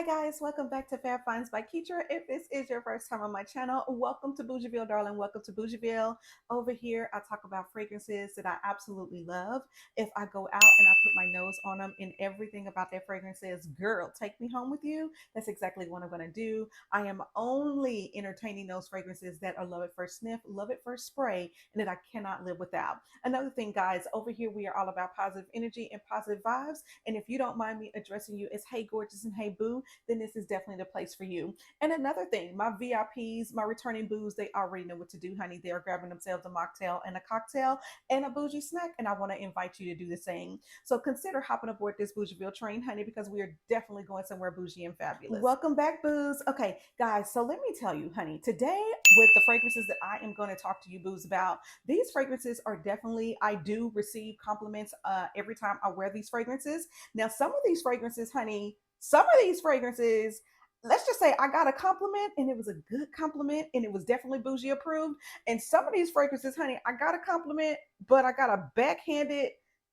Guys, welcome back to Fab Finds by Keitra. If this is your first time on my channel, welcome to Bougieville, darling. Welcome to Bougieville. Over here, I talk about fragrances that I absolutely love. If I go out and I put my nose on them and everything about that fragrance says, girl, take me home with you, that's exactly what I'm going to do. I am only entertaining those fragrances that are love at first sniff, love at first spray, and that I cannot live without. Another thing, guys, over here, we are all about positive energy and positive vibes. And if you don't mind me addressing you as hey gorgeous and hey boo, then this is definitely the place for you. And another thing, my VIPs, my returning boos, they already know what to do, honey. They are grabbing themselves a mocktail and a cocktail and a bougie snack. And I want to invite you to do the same. So consider hopping aboard this Bougieville train, honey, because we are definitely going somewhere bougie and fabulous. Welcome back, boos. Okay, guys, so let me tell you, honey, today with the fragrances that I am going to talk to you boos about, these fragrances are definitely, I do receive compliments every time I wear these fragrances. Now, some of these fragrances, honey, let's just say I got a compliment and it was a good compliment and it was definitely bougie approved. And some of these fragrances, honey, I got a compliment, but I got a backhanded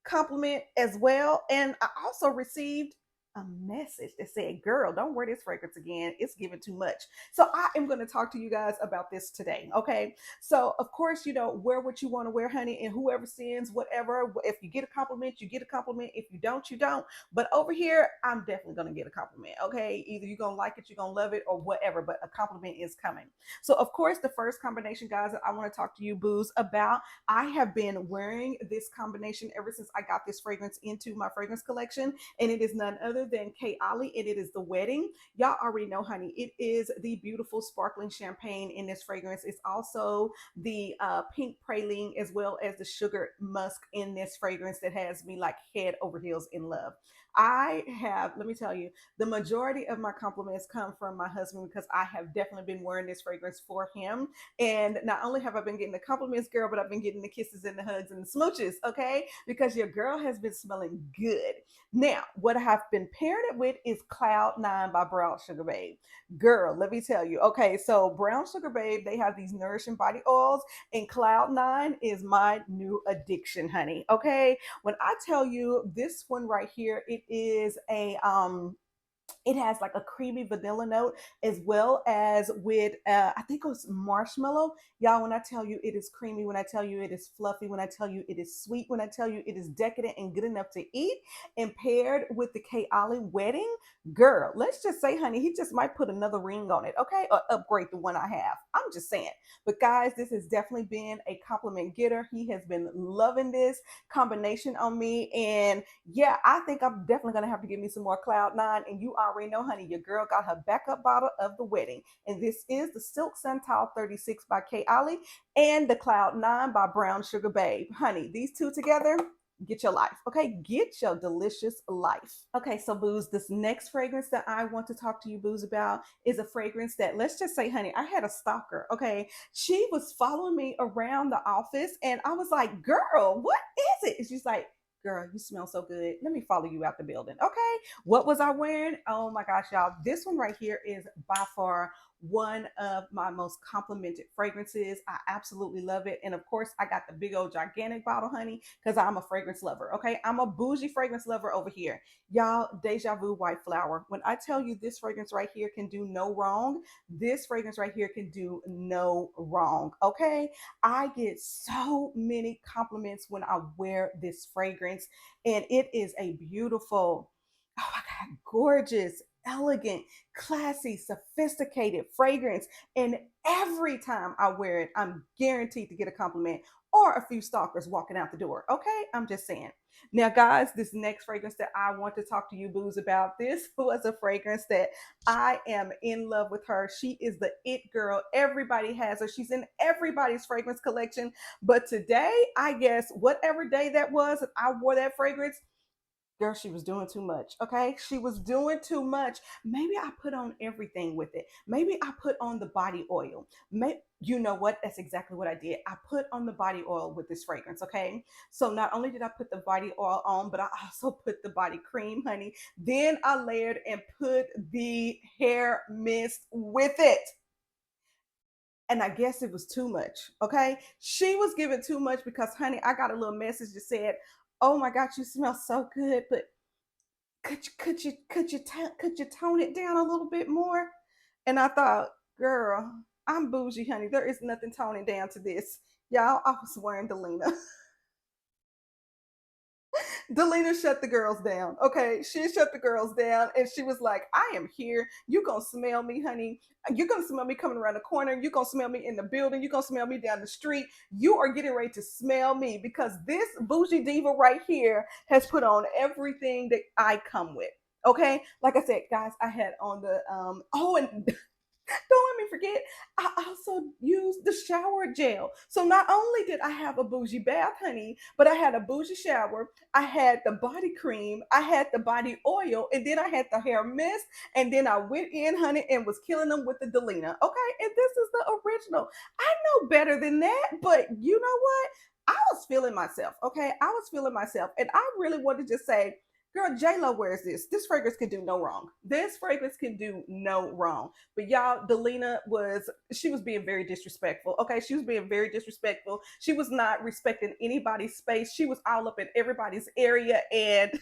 compliment as well. And I also received a message that said, girl, don't wear this fragrance again. It's giving too much. So I am going to talk to you guys about this today. Okay. So of course, wear what you want to wear, honey, and whoever sends whatever. If you get a compliment, you get a compliment. If you don't, you don't. But over here, I'm definitely going to get a compliment. Okay. Either you're going to like it, you're going to love it, or whatever, but a compliment is coming. So of course, the first combination, guys, that I want to talk to you boos about, I have been wearing this combination ever since I got this fragrance into my fragrance collection, and it is none other than Kayali, and it is the wedding. Y'all already know, honey, it is the beautiful sparkling champagne in this fragrance. It's also the pink praline as well as the sugar musk in this fragrance that has me like head over heels in love. Let me tell you, the majority of my compliments come from my husband because I have definitely been wearing this fragrance for him. And not only have I been getting the compliments, girl, but I've been getting the kisses and the hugs and the smooches, okay? Because your girl has been smelling good. Now, what I have been paired it with is Cloud Nine by Brown Sugar Babe. Girl, let me tell you. Okay, so Brown Sugar Babe, they have these nourishing body oils, and Cloud Nine is my new addiction, honey. Okay, when I tell you this one right here, it has like a creamy vanilla note as well as with I think it was marshmallow. Y'all, when I tell you it is creamy, when I tell you it is fluffy, when I tell you it is sweet, when I tell you it is decadent and good enough to eat, and paired with the Kayali wedding, girl, let's just say, honey, he just might put another ring on it, okay, or upgrade the one I have. I'm just saying. But guys, this has definitely been a compliment getter. He has been loving this combination on me, and yeah, I think I'm definitely gonna have to give me some more Cloud Nine. And you already know, honey, your girl got her backup bottle of the wedding, and this is the Silk Santal 36 by Kayali and the Cloud Nine by Brown Sugar Babe. Honey, these two together, get your life, okay? Get your delicious life. Okay, so boos, this next fragrance that I want to talk to you boos about is a fragrance that, let's just say, honey, I had a stalker, okay? She was following me around the office, and I was like, girl, what is it? And she's like, girl, you smell so good. Let me follow you out the building. Okay. What was I wearing? Oh my gosh, y'all. This one right here is by far one of my most complimented fragrances. I absolutely love it. And of course, I got the big old gigantic bottle, honey, because I'm a fragrance lover. Okay. I'm a bougie fragrance lover over here. Y'all, Deja Vu White Flower. When I tell you this fragrance right here can do no wrong, this fragrance right here can do no wrong. Okay. I get so many compliments when I wear this fragrance, and it is a beautiful, oh my God, gorgeous, elegant, classy, sophisticated fragrance. And every time I wear it, I'm guaranteed to get a compliment or a few stalkers walking out the door. Okay, I'm just saying. Now, guys, this next fragrance that I want to talk to you boos about, this was a fragrance that I am in love with her. She is the it girl. Everybody has her. She's in everybody's fragrance collection. But today, I guess whatever day that was, I wore that fragrance, girl, she was doing too much. Okay, she was doing too much. Maybe I put on everything with it. Maybe I put on the body oil. You know what, that's exactly what I did. I put on the body oil with this fragrance. Okay, so not only did I put the body oil on, but I also put the body cream, honey. Then I layered and put the hair mist with it, and I guess it was too much. Okay, she was giving too much because, honey, I got a little message that said, oh my God, you smell so good, but could you tone it down a little bit more? And I thought, girl, I'm bougie, honey. There is nothing toning down to this. Y'all, I was wearing Delina. Delina shut the girls down. Okay, she shut the girls down, and she was like, "I am here. You gonna smell me, honey. You're gonna smell me coming around the corner. You're gonna smell me in the building. You're gonna smell me down the street. You are getting ready to smell me because this bougie diva right here has put on everything that I come with." Okay, like I said, guys, I had on the oh, and don't let me forget, I also used the shower gel. So not only did I have a bougie bath, honey, but I had a bougie shower. I had the body cream, I had the body oil, and then I had the hair mist. And then I went in, honey, and was killing them with the Delina. Okay, and this is the original. I know better than that, but you know what? I was feeling myself. Okay, I was feeling myself, and I really wanted to just say, girl, J Lo wears this. This fragrance can do no wrong. This fragrance can do no wrong. But y'all, Delina was, she was being very disrespectful. Okay, she was being very disrespectful. She was not respecting anybody's space. She was all up in everybody's area, and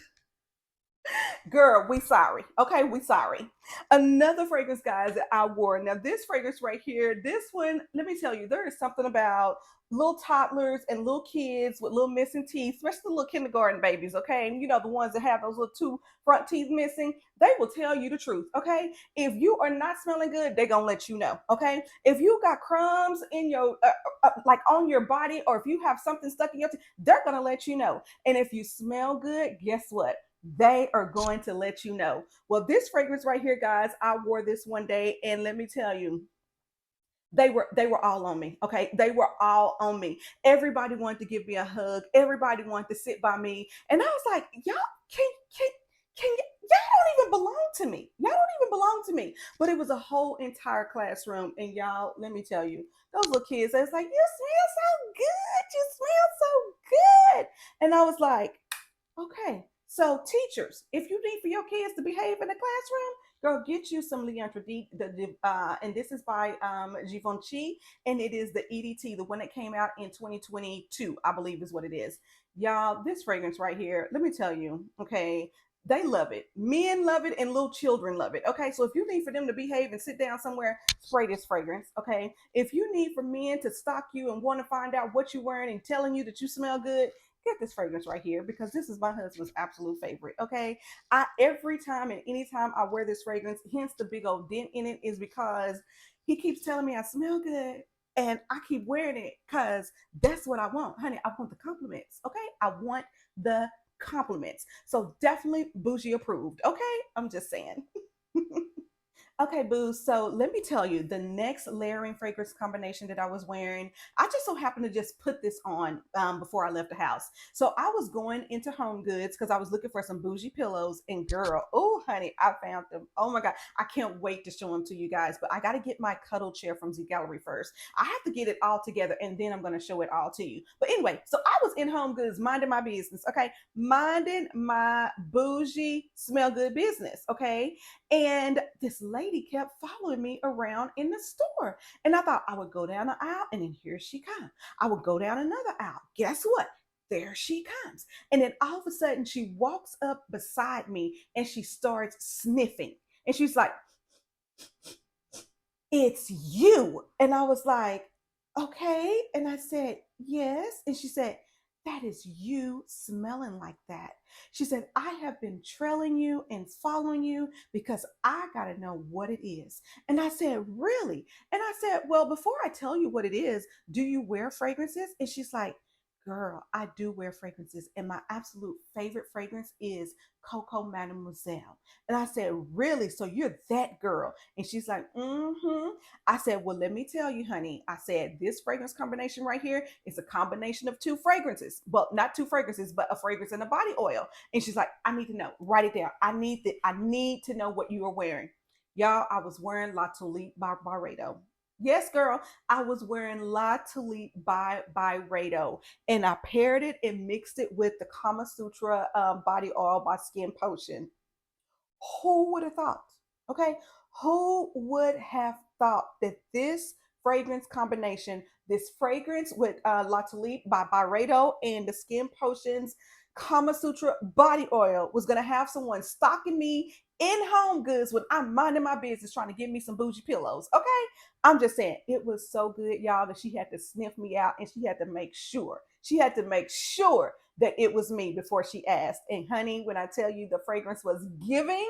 girl, we sorry. Okay, we sorry. Another fragrance, guys, that I wore. Now, this fragrance right here, this one, let me tell you, there is something about little toddlers and little kids with little missing teeth, especially the little kindergarten babies, okay? And you know, the ones that have those little two front teeth missing, they will tell you the truth, okay? If you are not smelling good, they're gonna let you know, okay? If you got crumbs in your, like on your body, or if you have something stuck in your teeth, they're gonna let you know. And if you smell good, guess what? They are going to let you know. Well, this fragrance right here, guys, I wore this one day, and let me tell you, they were all on me. Okay, they were all on me. Everybody wanted to give me a hug. Everybody wanted to sit by me, and I was like, y'all can can y'all don't even belong to me. Y'all don't even belong to me. But it was a whole entire classroom, and y'all, let me tell you, those little kids, they was like, you smell so good. You smell so good, and I was like, okay. So teachers, if you need for your kids to behave in the classroom, girl, get you some Leandra D. And this is by Givenchy, and it is the EDT, the one that came out in 2022, I believe is what it is. Y'all, this fragrance right here, let me tell you, okay, they love it. Men love it, and little children love it. Okay, so if you need for them to behave and sit down somewhere, spray this fragrance. Okay, if you need for men to stalk you and want to find out what you're wearing and telling you that you smell good, get this fragrance right here, because this is my husband's absolute favorite. Okay, I every time and anytime I wear this fragrance, hence the big old dent in it, is because he keeps telling me I smell good, and I keep wearing it because that's what I want, honey. I want the compliments. Okay, I want the compliments. So definitely bougie approved. Okay, I'm just saying. Okay, boo. So let me tell you, the next layering fragrance combination that I was wearing, I just so happened to just put this on before I left the house. So I was going into Home Goods because I was looking for some bougie pillows, and girl, oh honey, I found them. Oh my god, I can't wait to show them to you guys. But I got to get my cuddle chair from Z Gallery first. I have to get it all together, and then I'm going to show it all to you. But anyway, so I was in Home Goods minding my business. Okay, minding my bougie smell good business. Okay, and this lady kept following me around in the store. And I thought I would go down the aisle, and then here she comes. I would go down another aisle. Guess what? There she comes. And then all of a sudden, she walks up beside me and she starts sniffing. And she's like, it's you. And I was like, okay. And I said, yes. And she said, that is you smelling like that. She said, I have been trailing you and following you because I got to know what it is. And I said, really? And I said, well, before I tell you what it is, do you wear fragrances? And she's like, girl, I do wear fragrances. And my absolute favorite fragrance is Coco Mademoiselle. And I said, really? So you're that girl? And she's like, mm-hmm. I said, well, let me tell you, honey. I said, this fragrance combination right here is a combination of two fragrances. Well, not two fragrances, but a fragrance and a body oil. And she's like, I need to know. Write it down. I need to know what you are wearing. Y'all, I was wearing La Tulipe by Barredo. Yes, girl, I was wearing La Tulipe by Rado, and I paired it and mixed it with the Kama Sutra body oil by Skin Potion. Who would have thought? Okay, who would have thought that this fragrance combination this fragrance with La Tulipe by Byredo and the Skin Potions Kama Sutra body oil was gonna have someone stalking me in Home Goods when I'm minding my business trying to give me some bougie pillows. Okay, I'm just saying it was so good, y'all, that she had to sniff me out and she had to make sure. She had to make sure that it was me before she asked. And honey, when I tell you the fragrance was giving,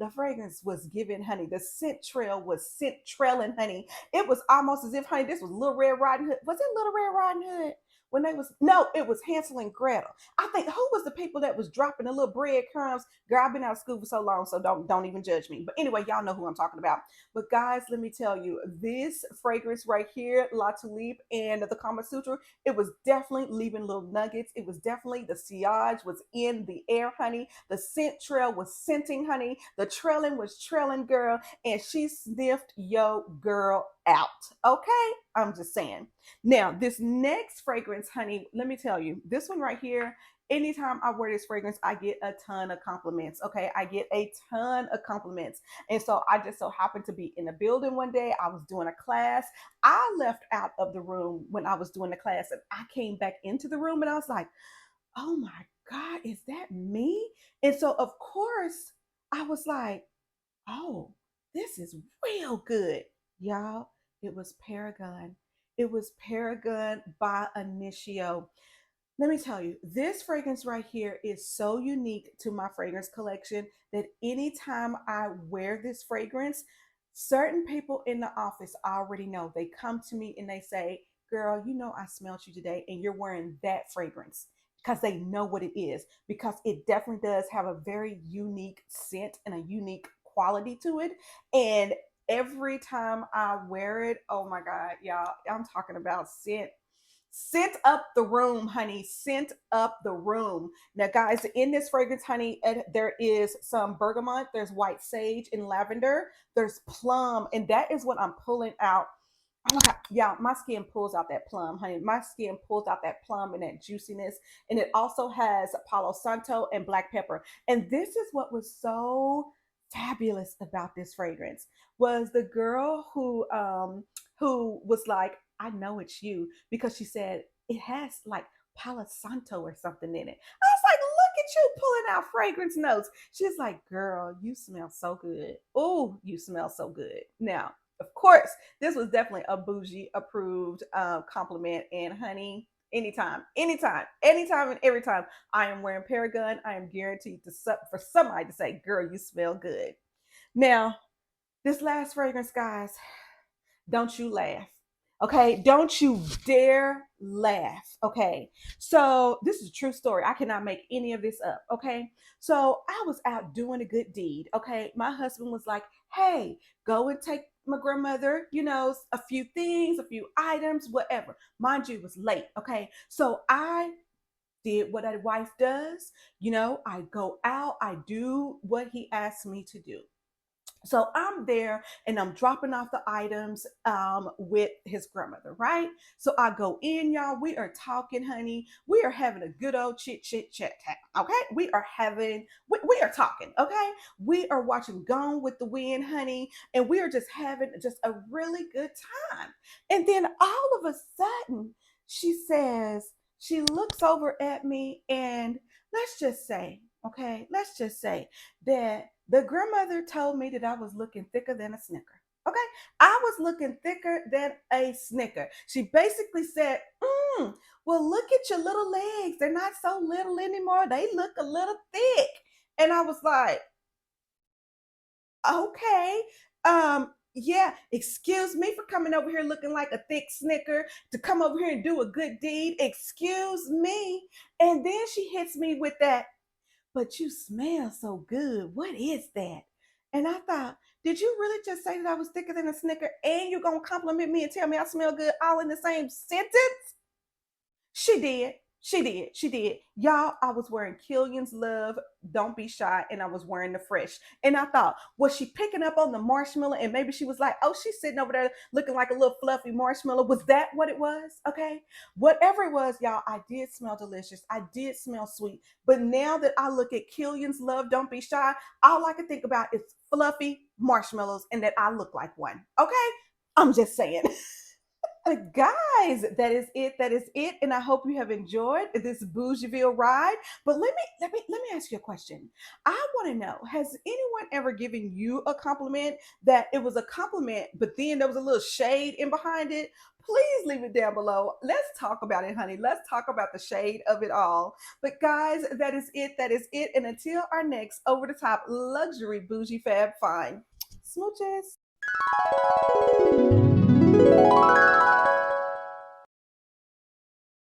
honey. The scent trail was scent trailing, honey. It was almost as if, honey, this was Little Red Riding Hood. Was it Little Red Riding Hood? When they was no, it was Hansel and Gretel. I think who was the people that was dropping the little breadcrumbs? Girl, I've been out of school for so long, so don't even judge me. But anyway, y'all know who I'm talking about. But guys, let me tell you, this fragrance right here, La Tulipe and the Kama Sutra, it was definitely leaving little nuggets. It was definitely the sillage was in the air, honey. The scent trail was scenting, honey. The trailing was trailing, girl, and she sniffed yo girl out. Okay, I'm just saying. Now, this next fragrance, honey, let me tell you, this one right here, anytime I wear this fragrance, I get a ton of compliments. Okay, I get a ton of compliments. And so I just so happened to be in a building one day. I was doing a class. I left out of the room when I was doing the class, and I came back into the room and I was like, oh my God, is that me? And so, of course, I was like, oh, this is real good, y'all. It was Paragon. It was Paragon by Initio. Let me tell you, this fragrance right here is so unique to my fragrance collection that anytime I wear this fragrance, certain people in the office already know. They come to me and they say, girl, you know I smelled you today and you're wearing that fragrance, because they know what it is, because it definitely does have a very unique scent and a unique quality to it. And every time I wear it, oh my God, y'all, I'm talking about scent. Scent up the room, honey. Scent up the room. Now, guys, in this fragrance, honey, there is some bergamot, there's white sage and lavender, there's plum, and that is what I'm pulling out. Oh my God, yeah, my skin pulls out that plum, honey. My skin pulls out that plum and that juiciness. And it also has Palo Santo and black pepper. And this is what was so fabulous about this fragrance was the girl who was like, I know it's you, because she said it has like Palo Santo or something in it. I was like, look at you pulling out fragrance notes. She's like, girl, you smell so good. Oh, you smell so good. Now, of course, this was definitely a bougie approved compliment. And honey, anytime, and every time I am wearing Paragon, I am guaranteed to for somebody to say, girl, you smell good. Now, this last fragrance, guys, don't you laugh. Okay, don't you dare laugh. Okay, so this is a true story. I cannot make any of this up. Okay, so I was out doing a good deed. Okay, my husband was like, hey, go and take my grandmother, a few things, a few items, whatever. Mind you, it was late. Okay, so I did what a wife does. I go out, I do what he asked me to do. So I'm there and I'm dropping off the items with his grandmother, right? So I go in, y'all. We are talking, honey. We are having a good old chit chat. Okay, we are talking. Okay, we are watching Gone with the Wind, honey, and we are just having just a really good time. And then all of a sudden, she looks over at me, and let's just say, okay, let's just say that the grandmother told me that I was looking thicker than a snicker. Okay, I was looking thicker than a snicker. She basically said, well, look at your little legs. They're not so little anymore. They look a little thick. And I was like, okay. Yeah, excuse me for coming over here looking like a thick snicker to come over here and do a good deed. Excuse me. And then she hits me with that, but you smell so good. What is that? And I thought, did you really just say that I was thicker than a snicker and you're going to compliment me and tell me I smell good all in the same sentence? She did. She did. She did. Y'all, I was wearing Killian's Love, Don't Be Shy, and I was wearing the Fresh. And I thought, was she picking up on the marshmallow? And maybe she was like, oh, she's sitting over there looking like a little fluffy marshmallow. Was that what it was? Okay. Whatever it was, y'all, I did smell delicious. I did smell sweet. But now that I look at Killian's Love, Don't Be Shy, all I can think about is fluffy marshmallows and that I look like one. Okay. I'm just saying. Guys, that is it. That is it. And I hope you have enjoyed this Bougieville ride. But let me ask you a question. I want to know: has anyone ever given you a compliment that it was a compliment, but then there was a little shade in behind it? Please leave it down below. Let's talk about it, honey. Let's talk about the shade of it all. But guys, that is it. That is it. And until our next over the top luxury bougie fab find, smooches.